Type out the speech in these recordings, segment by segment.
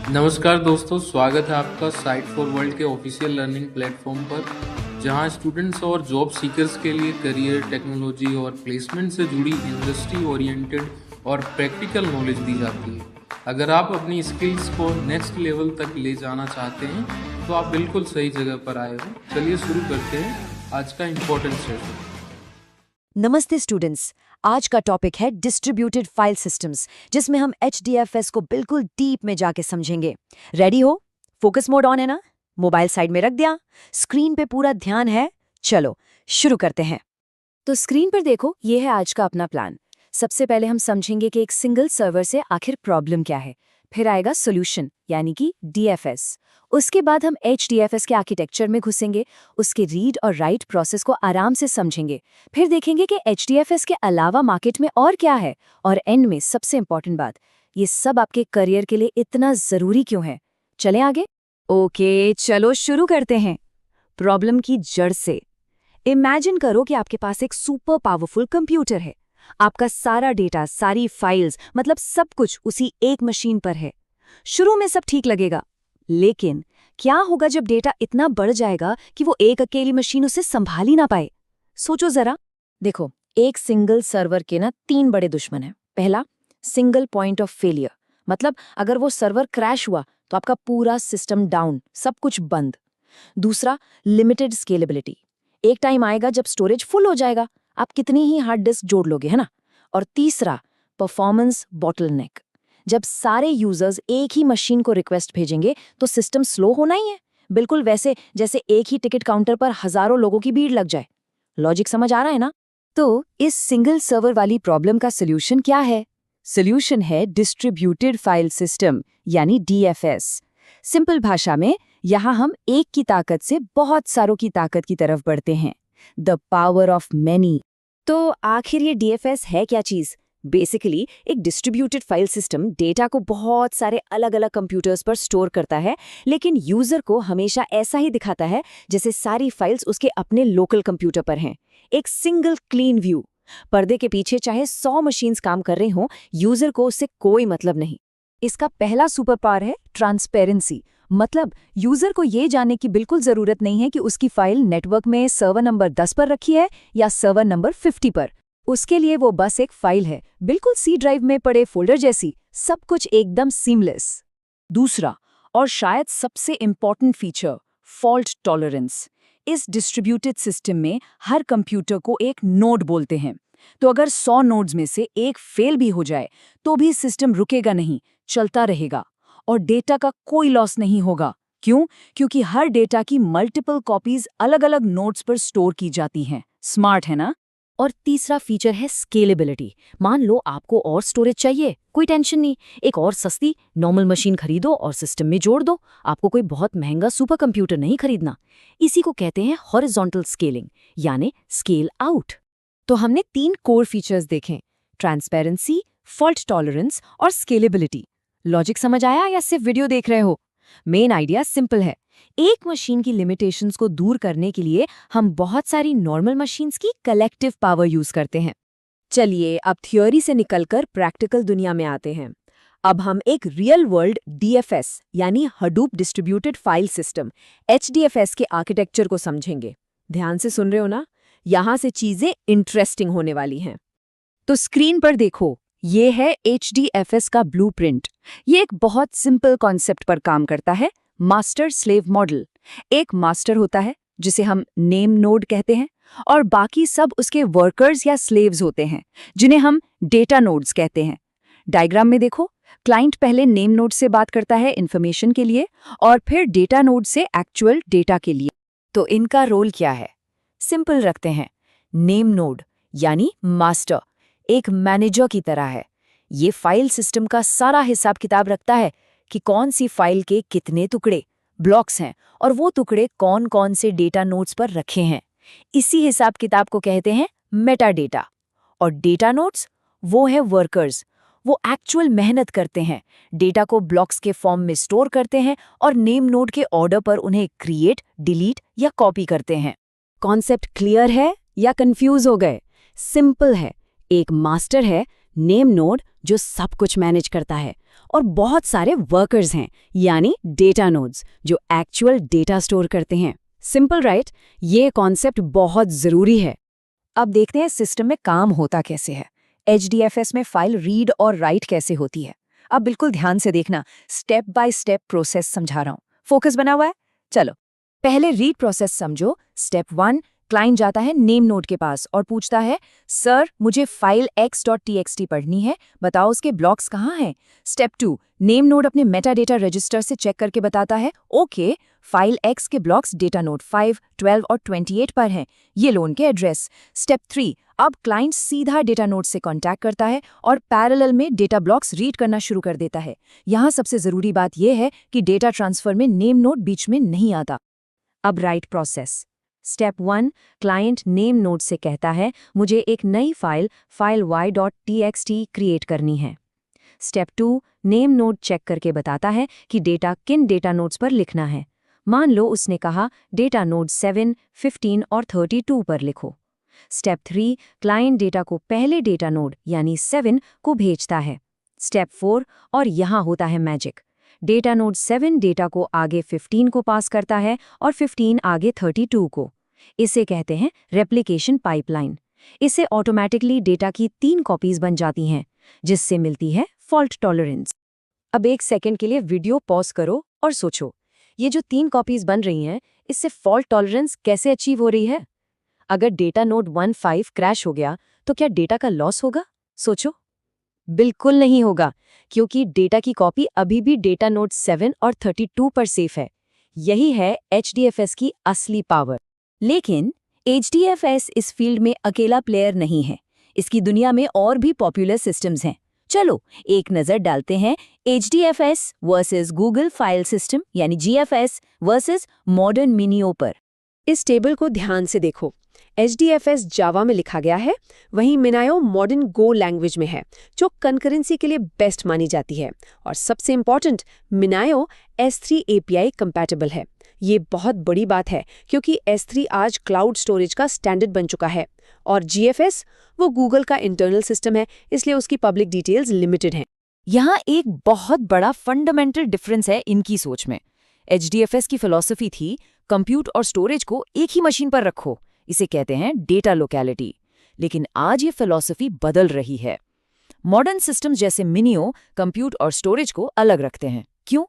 नमस्कार दोस्तों, स्वागत है आपका साइट फॉर वर्ल्ड के ऑफिशियल लर्निंग प्लेटफॉर्म पर, जहां स्टूडेंट्स और जॉब सीकर्स के लिए करियर, टेक्नोलॉजी और प्लेसमेंट से जुड़ी इंडस्ट्री ओरिएंटेड और प्रैक्टिकल नॉलेज दी जाती है। अगर आप अपनी स्किल्स को नेक्स्ट लेवल तक ले जाना चाहते हैं तो आप बिल्कुल सही जगह पर आए हो। चलिए शुरू करते हैं आज का इम्पोर्टेंट सेशन। नमस्ते स्टूडेंट्स, आज का टॉपिक है डिस्ट्रीब्यूटेड फाइल सिस्टम्स, जिसमें हम HDFS को बिल्कुल डीप में जाके समझेंगे। रेडी हो? फोकस मोड ऑन है ना? मोबाइल साइड में रख दिया? स्क्रीन पे पूरा ध्यान है? चलो शुरू करते हैं। तो स्क्रीन पर देखो, ये है आज का अपना प्लान। सबसे पहले हम समझेंगे कि एक सिंगल सर्वर से आखिर प्रॉब्लम क्या है। फिर आएगा सॉल्यूशन यानी कि DFS। उसके बाद हम HDFS के आर्किटेक्चर में घुसेंगे, उसके रीड और राइट प्रोसेस को आराम से समझेंगे। फिर देखेंगे कि HDFS के अलावा मार्केट में और क्या है, और एंड में सबसे इंपॉर्टेंट बात, ये सब आपके करियर के लिए इतना जरूरी क्यों है। चलें आगे? ओके, चलो शुरू करते हैं प्रॉब्लम की जड़ से। इमेजिन करो कि आपके पास एक सुपर पावरफुल कंप्यूटर है। आपका सारा डेटा, सारी फाइल्स, मतलब सब कुछ उसी एक मशीन पर है। शुरू में सब ठीक लगेगा, लेकिन क्या होगा जब डेटा इतना बढ़ जाएगा कि वो एक अकेली मशीन उसे संभाल ही ना पाए? सोचो जरा। देखो, एक सिंगल सर्वर के ना 3 बड़े दुश्मन हैं। पहला, सिंगल पॉइंट ऑफ फेलियर, मतलब अगर वो सर्वर क्रैश हुआ तो आपका पूरा सिस्टम डाउन, सब कुछ बंद। दूसरा, लिमिटेड स्केलेबिलिटी, एक टाइम आएगा जब स्टोरेज फुल हो जाएगा, आप कितनी ही हार्ड डिस्क जोड़ लोगे, है ना? और तीसरा, परफॉर्मेंस बॉटलनेक, जब सारे यूजर्स एक ही मशीन को रिक्वेस्ट भेजेंगे तो सिस्टम स्लो होना ही है, बिल्कुल वैसे जैसे एक ही टिकट काउंटर पर हजारों लोगों की भीड़ लग जाए। लॉजिक समझ आ रहा है ना? तो इस सिंगल सर्वर वाली प्रॉब्लम का सोल्यूशन क्या है? सोल्यूशन है डिस्ट्रीब्यूटेड फाइल सिस्टम यानी DFS। सिंपल भाषा में यहाँ हम एक की ताकत से बहुत सारों की ताकत की तरफ बढ़ते हैं, द पावर ऑफ मैनी। तो आखिर ये DFS है क्या चीज? बेसिकली एक डिस्ट्रीब्यूटेड फाइल सिस्टम डेटा को बहुत सारे अलग अलग कंप्यूटर्स पर स्टोर करता है, लेकिन यूजर को हमेशा ऐसा ही दिखाता है जैसे सारी फाइल्स उसके अपने लोकल कंप्यूटर पर हैं। एक सिंगल क्लीन व्यू। पर्दे के पीछे चाहे 100 मशीन्स काम कर रही हों, यूजर को उससे कोई मतलब नहीं। इसका पहला सुपर पावर है ट्रांसपेरेंसी, मतलब यूजर को ये जानने की बिल्कुल जरूरत नहीं है कि उसकी फाइल नेटवर्क में सर्वर नंबर 10 पर रखी है या सर्वर नंबर 50 पर। उसके लिए वो बस एक फाइल है, बिल्कुल C ड्राइव में पड़े फोल्डर जैसी, सब कुछ एकदम सीमलेस। दूसरा और शायद सबसे इंपॉर्टेंट फीचर, फॉल्ट टॉलरेंस। इस डिस्ट्रीब्यूटेड सिस्टम में हर कंप्यूटर को एक नोड बोलते हैं, तो अगर 100 नोड्स में से एक फेल भी हो जाए तो भी सिस्टम रुकेगा नहीं, चलता रहेगा, और डेटा का कोई लॉस नहीं होगा। क्यों? क्योंकि हर डेटा की मल्टीपल कॉपीज अलग अलग नोड्स पर स्टोर की जाती हैं। स्मार्ट है ना? और तीसरा फीचर है स्केलेबिलिटी। मान लो आपको और स्टोरेज चाहिए, कोई टेंशन नहीं, एक और सस्ती नॉर्मल मशीन खरीदो और सिस्टम में जोड़ दो। आपको कोई बहुत महंगा सुपर कंप्यूटर नहीं खरीदना। इसी को कहते हैं हॉरिजॉन्टल स्केलिंग, यानी स्केल आउट। तो हमने 3 कोर फीचर्स देखे, ट्रांसपेरेंसी, फॉल्ट टॉलरेंस और स्केलेबिलिटी। लॉजिक समझ आया या सिर्फ वीडियो देख रहे हो? मेन आइडिया सिंपल है। एक मशीन की लिमिटेशंस को दूर करने के लिए हम बहुत सारी नॉर्मल मशीन्स की कलेक्टिव पावर यूज करते हैं। चलिए अब थ्योरी से निकलकर प्रैक्टिकल दुनिया में आते हैं। अब हम एक रियल वर्ल्ड DFS यानी Hadoop distributed file system HDFS के आर्किटेक्चर को समझेंगे। ध्यान से सुन रहे हो ना? यहाँ से चीजें इंटरेस्टिंग होने वाली हैं। तो स्क्रीन पर देखो, ये है HDFS का ब्लूप्रिंट। ये एक बहुत सिंपल कॉन्सेप्ट पर काम करता है, मास्टर स्लेव मॉडल। एक मास्टर होता है जिसे हम नेम नोड कहते हैं, और बाकी सब उसके वर्कर्स या स्लेव्स होते हैं जिन्हें हम डेटा नोड्स कहते हैं। डायग्राम में देखो, क्लाइंट पहले नेम नोड से बात करता है इन्फॉर्मेशन के लिए, और फिर डेटा नोड से एक्चुअल डेटा के लिए। तो इनका रोल क्या है? सिंपल रखते हैं। नेम नोड यानी मास्टर एक मैनेजर की तरह है। ये फाइल सिस्टम का सारा हिसाब किताब रखता है कि कौन सी फाइल के कितने टुकड़े, ब्लॉक्स हैं, और वो टुकड़े कौन कौन से डेटा नोड्स पर रखे हैं। इसी हिसाब किताब को कहते हैं मेटा डेटा। और डेटा नोड्स, वो है वर्कर्स। वो एक्चुअल मेहनत करते हैं, डेटा को ब्लॉक्स के फॉर्म में स्टोर करते हैं और नेम नोड के ऑर्डर पर उन्हें क्रिएट, डिलीट या कॉपी करते हैं। कॉन्सेप्ट क्लियर है या कंफ्यूज हो गए? सिंपल है। एक मास्टर है नेम नोड जो सब कुछ मैनेज करता है, और बहुत सारे वर्कर्स हैं, यानी डेटा नोड्स जो एक्चुअल डेटा स्टोर करते हैं। Simple right? ये कॉन्सेप्ट बहुत जरूरी है। अब देखते हैं सिस्टम में काम होता कैसे है। HDFS में फाइल रीड और राइट कैसे होती है। अब बिल्कुल ध्यान से देखना, स्टेप बाय स्टेप प्रोसेस समझा रहा हूं। फोकस बना हुआ है? चलो पहले रीड प्रोसेस समझो। स्टेप 1, क्लाइंट जाता है नेम नोड के पास और पूछता है, सर मुझे फाइल x.txt पढ़नी है, बताओ उसके ब्लॉक्स कहाँ हैं। स्टेप 2, नेम नोड अपने मेटा डेटा रजिस्टर से चेक करके बताता है, ओके फाइल x के ब्लॉक्स डेटा नोड 5, 12 और 28 पर हैं, ये लो उनके एड्रेस। स्टेप 3, अब क्लाइंट सीधा डेटा नोड से कांटेक्ट करता है और पैरेलल में डेटा ब्लॉक्स रीड करना शुरू कर देता है। यहाँ सबसे जरूरी बात यह है कि डेटा ट्रांसफर में नेम नोड बीच में नहीं आता। अब right process. Step 1, client name node से कहता है, मुझे एक नई फाइल y.txt क्रिएट करनी है। स्टेप 2, नेम नोड चेक करके बताता है कि डेटा किन डेटा नोड्स पर लिखना है। मान लो उसने कहा डेटा नोड 7, 15 और 32 पर लिखो। स्टेप 3, क्लाइंट डेटा को पहले डेटा नोड यानी 7 को भेजता है। स्टेप 4, और यहाँ होता है मैजिक। डेटा नोड 7 डेटा को आगे 15 को पास करता है और 15 आगे 32 को। इसे कहते हैं रेप्लिकेशन पाइपलाइन। इससे ऑटोमेटिकली डेटा की 3 कॉपीज बन जाती हैं, जिससे मिलती है फॉल्ट टॉलरेंस। अब 1 सेकंड के लिए वीडियो पॉज करो और सोचो, ये जो 3 कॉपीज बन रही हैं, इससे फॉल्ट टॉलरेंस कैसे अचीव हो रही है? अगर डेटा नोड 15 क्रैश हो गया तो क्या डेटा का लॉस होगा? सोचो, बिल्कुल नहीं होगा, क्योंकि डेटा की कॉपी अभी भी डेटा नोड 7 और 32 पर सेफ है। यही है HDFS की असली पावर। लेकिन HDFS इस फील्ड में अकेला प्लेयर नहीं है। इसकी दुनिया में और भी पॉपुलर सिस्टम्स हैं। चलो एक नजर डालते हैं HDFS versus Google file system यानी GFS वर्सेस मॉडर्न मिनियो पर। इस टेबल को ध्यान से देखो। HDFS जावा में लिखा गया है, वहीं मिनायो मॉडर्न गो लैंग्वेज में है, जो कंकरेंसी के लिए बेस्ट मानी जाती है। और सबसे इंपॉर्टेंट, मिनायो S3 API कंपैटिबल है। ये बहुत बड़ी बात है, क्योंकि S3 आज क्लाउड स्टोरेज का स्टैंडर्ड बन चुका है। और GFS वो गूगल का इंटरनल सिस्टम है, इसलिए उसकी पब्लिक डिटेल्स लिमिटेड हैं। यहाँ एक बहुत बड़ा फंडामेंटल डिफरेंस है इनकी सोच में। HDFS की फिलॉसफी थी, कंप्यूट और स्टोरेज को एक ही मशीन पर रखो, इसे कहते हैं डेटा लोकेलिटी। लेकिन आज ये फिलॉसफी बदल रही है। मॉडर्न सिस्टम्स जैसे मिनियो कंप्यूट और स्टोरेज को अलग रखते हैं। क्यों?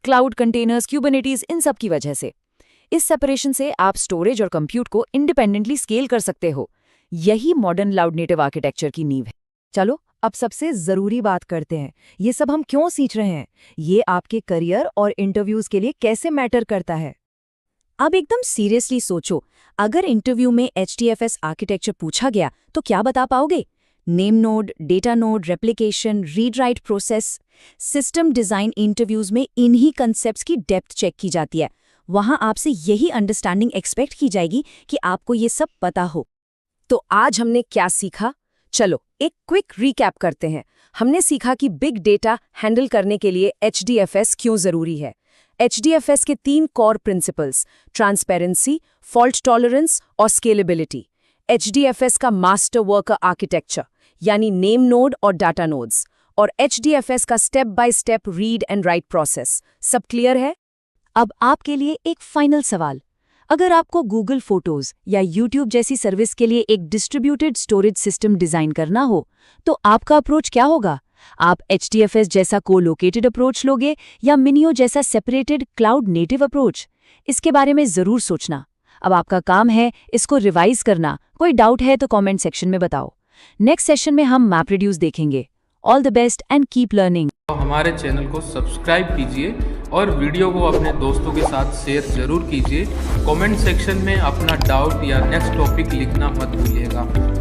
क्लाउड कंटेनर्स, क्यूबरनेटीज, इन सब की वजह से। इस सेपरेशन से आप स्टोरेज और कंप्यूट को इंडिपेंडेंटली स्केल कर सकते हो। यही मॉडर्न क्लाउड नेटिव आर्किटेक्चर की नींव है। चलो अब सबसे जरूरी बात करते हैं, ये सब हम क्यों सीख रहे हैं, ये आपके करियर और इंटरव्यूज के लिए कैसे मैटर करता है। अब एकदम सीरियसली सोचो, अगर इंटरव्यू में HDFS आर्किटेक्चर पूछा गया तो क्या बता पाओगे? Name node, data node, replication, read write process. System design interviews में इन्हीं कंसेप्ट्स की डेप्थ चेक की जाती है। वहां आपसे यही अंडरस्टैंडिंग एक्सपेक्ट की जाएगी कि आपको ये सब पता हो। तो आज हमने क्या सीखा? चलो एक क्विक रिकैप करते हैं। हमने सीखा कि बिग डेटा हैंडल करने के लिए HDFS क्यों जरूरी है। HDFS के 3 core principles, transparency, fault tolerance और स्केलेबिलिटी। HDFS का मास्टर वर्कर आर्किटेक्चर यानी नेम नोड और डाटा नोड्स, और HDFS का step by step read and right process. सब क्लियर है? अब आपके लिए एक फाइनल सवाल। अगर आपको गूगल फोटोज या यूट्यूब जैसी सर्विस के लिए एक डिस्ट्रीब्यूटेड स्टोरेज सिस्टम डिजाइन करना हो, तो आपका अप्रोच क्या होगा? आप HDFS जैसा को-लोकेटेड अप्रोच लोगे या मिनियो जैसा सेपरेटेड क्लाउड नेटिव अप्रोच? इसके बारे में जरूर सोचना। अब आपका काम है इसको रिवाइज करना। कोई डाउट है तो कमेंट सेक्शन में बताओ। नेक्स्ट सेशन में हम MapReduce देखेंगे। All the best and keep learning. हमारे चैनल को सब्सक्राइब कीजिए और वीडियो को अपने दोस्तों के साथ शेयर जरूर कीजिए। कमेंट सेक्शन में अपना डाउट या नेक्स्ट टॉपिक लिखना मत भूलिएगा।